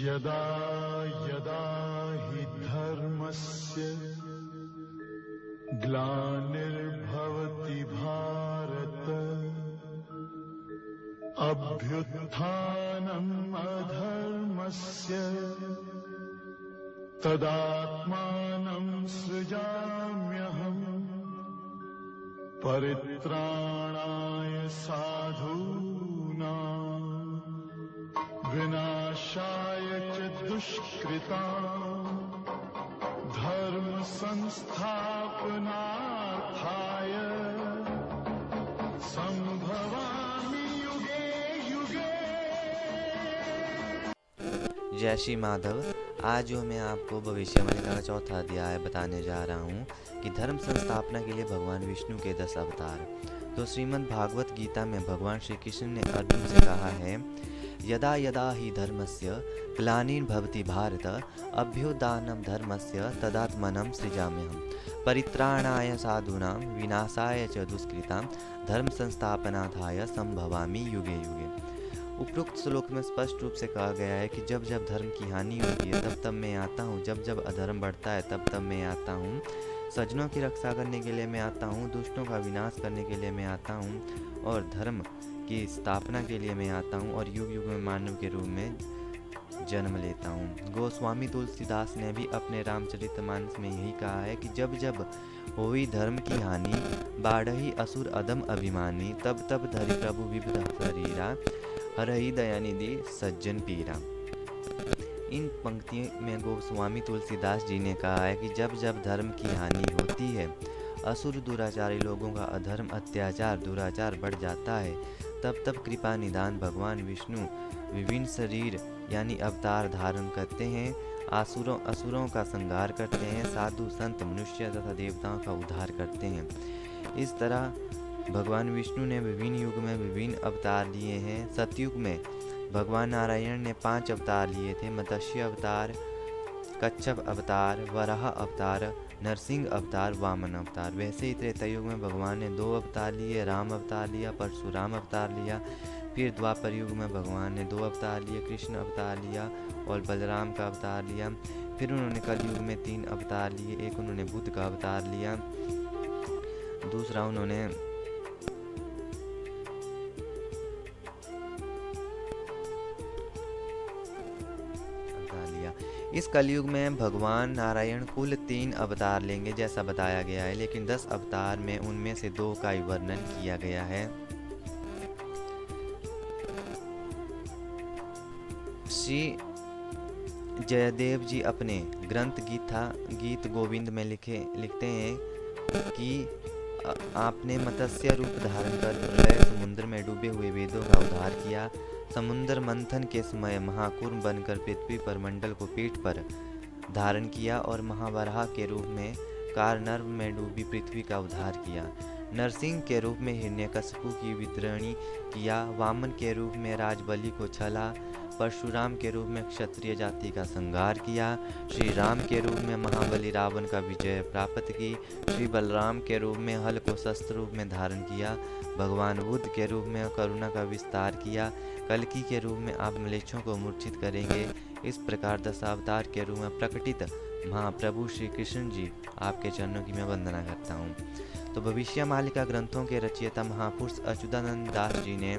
यदा यदा हि धर्मस्य ग्लानिर्भवति भारत अभ्युत्थानम् अधर्मस्य तदात्मानं सृजाम्यहम् परित्राणाय साधूनां विनाशाय च दुष्कृतां धर्म संस्थापनार्थाय संभवामि युगे युगे। जय श्री माधव। आज जो मैं आपको भविष्यवाणी का चौथा अध्याय बताने जा रहा हूँ कि धर्म संस्थापना के लिए भगवान विष्णु के 10 अवतार। तो श्रीमद् भागवत गीता में भगवान श्री कृष्ण ने अर्जुन से कहा है, यदा यदा हि धर्मस्य ग्लानिर्भवति भारत अभ्युत्थानं धर्मस्य तदात्मानं सृजाम्यहम् परित्राणाय साधूनां विनाशाय च दुष्कृतां धर्म संस्थापनार्थाय संभवामि युगे युगे। उपरोक्त श्लोक में स्पष्ट रूप से कहा गया है कि जब जब धर्म की हानि होती है तब तब मैं आता हूँ, जब जब अधर्म बढ़ता है तब तब मैं आता हूँ, सज्जनों की रक्षा करने के लिए मैं आता हूँ, दुष्टों का विनाश करने के लिए मैं आता हूँ और धर्म की स्थापना के लिए मैं आता हूँ और युग युग में मानव के रूप में जन्म लेता हूँ। गोस्वामी तुलसीदास ने भी अपने रामचरितमानस में यही कहा है कि जब जब होई धर्म की हानि बाढ़ही असुर अदम अभिमानी तब तब धरि प्रभु विबुध शरीरा हरहि दयानिधि सज्जन पीरा। इन पंक्तियों में गोस्वामी तुलसीदास जी ने कहा है कि जब जब धर्म की हानि होती है, असुर दुराचारी लोगों का अधर्म अत्याचार दुराचार बढ़ जाता है, तब तब कृपा निदान भगवान विष्णु विभिन्न शरीर यानी अवतार धारण करते हैं, असुरों का संहार करते हैं, साधु संत मनुष्य तथा देवताओं का उद्धार करते हैं। इस तरह भगवान विष्णु ने विभिन्न युग में विभिन्न अवतार लिए हैं। सतयुग में भगवान नारायण ने 5 अवतार लिए थे, मत्स्य अवतार, कच्छप अवतार, वराह अवतार, नरसिंह अवतार, वामन अवतार। वैसे ही त्रेतायुग में भगवान ने 2 अवतार लिए, राम अवतार लिया, परशुराम अवतार लिया। फिर द्वापर युग में भगवान ने 2 अवतार लिए, कृष्ण अवतार लिया और बलराम का अवतार लिया। फिर उन्होंने कलयुग में 3 अवतार लिए, एक उन्होंने बुद्ध का अवतार लिया, दूसरा उन्होंने इस कलयुग में भगवान नारायण कुल 3 अवतार लेंगे जैसा बताया गया है, लेकिन 10 अवतार में उनमें से 2 का ही वर्णन किया गया है। श्री जयदेव जी अपने ग्रंथ गीत गोविंद में लिखते हैं कि आपने मत्स्य रूप धारण कर प्रलय समुद्र में डूबे हुए वेदों का उद्धार किया। समुद्र मंथन के समय महाकुर्म बनकर पृथ्वी पर मंडल को पीठ पर धारण किया और महावराह के रूप में कारनर्व में डूबी पृथ्वी का उद्धार किया। नरसिंह के रूप में हिरण्यकशिपु की वितरणी किया। वामन के रूप में राजबलि को छला। परशुराम के रूप में क्षत्रिय जाति का संहार किया। श्री राम के रूप में महाबली रावण का विजय प्राप्त की। श्री बलराम के रूप में हल को शस्त्र रूप में धारण किया। भगवान बुद्ध के रूप में करुणा का विस्तार किया। कल्कि के रूप में आप म्लेच्छों को मूर्छित करेंगे। इस प्रकार 10 अवतार के रूप में प्रकटित महाप्रभु श्री कृष्ण जी आपके चरणों की मैं वंदना करता हूँ। तो भविष्यमालिका ग्रंथों के रचयिता महापुरुष अच्युतानंद दास जी ने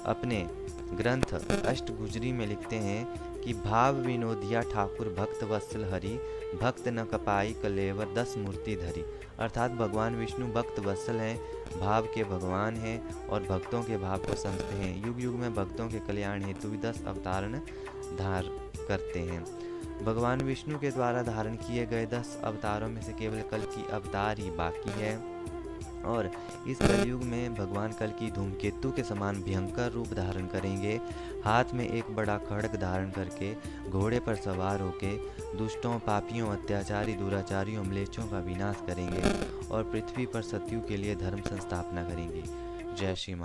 अपने ग्रंथ अष्टगुजरी में लिखते हैं कि भाव विनोदिया ठाकुर भक्त वत्सल हरि भक्त न कपाई कलेवर 10 मूर्ति धरी। अर्थात भगवान विष्णु भक्त वत्सल हैं, भाव के भगवान हैं और भक्तों के भाव को समझते हैं। युग युग में भक्तों के कल्याण हेतु भी 10 अवतार धार करते हैं। भगवान विष्णु के द्वारा धारण किए गए 10 अवतारों में से केवल कल्कि अवतार ही बाकी है और इस कलयुग में भगवान कल्कि धूमकेतु के समान भयंकर रूप धारण करेंगे। हाथ में एक बड़ा खड्ग धारण करके घोड़े पर सवार होके दुष्टों, पापियों, अत्याचारी, दुराचारियों, म्लेच्छों का विनाश करेंगे और पृथ्वी पर सतयुग के लिए धर्म संस्थापना करेंगे। जय श्री मां।